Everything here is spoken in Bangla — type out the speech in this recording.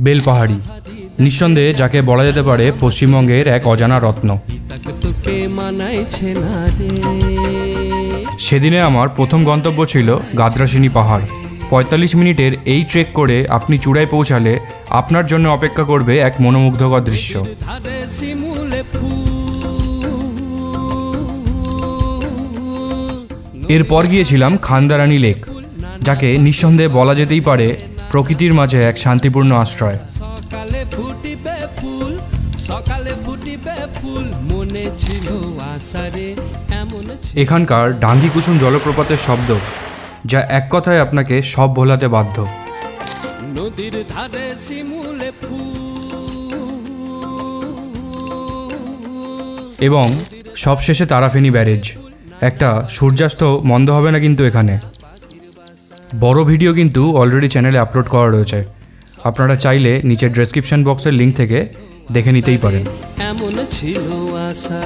বেলপাহাড়ি নিঃসন্দেহে যাকে বলা যেতে পারে পশ্চিমবঙ্গের এক অজানা রত্ন। সেদিনে আমার প্রথম গন্তব্য ছিল গাদ্রাসিনী পাহাড়। ৪৫ মিনিটের এই ট্রেক করে আপনি চূড়ায় পৌঁছালে আপনার জন্য অপেক্ষা করবে এক মনোমুগ্ধকর দৃশ্য। এরপর গিয়েছিলাম খান্দারানী লেক, যাকে নিঃসন্দেহে বলা যেতেই পারে প্রকৃতির মাঝে এক শান্তিপূর্ণ আশ্রয়। এখানকার ডাঙ্গিকুসুম জলপ্রপাতের শব্দ, যা এক কথায় আপনাকে সব ভোলাতে বাধ্য। নদীর ধারে শিমুলে এবং সবশেষে তারাফেনী ব্যারেজ। একটা সূর্যাস্ত মন্দ হবে না কিন্তু এখানে। বড় ভিডিও কিন্তু অলরেডি চ্যানেলে আপলোড করা রয়েছে, আপনারা চাইলে নিচের ডেসক্রিপশন বক্সের লিঙ্ক থেকে দেখে নিতেই পারেন। এমন ছিল আশা।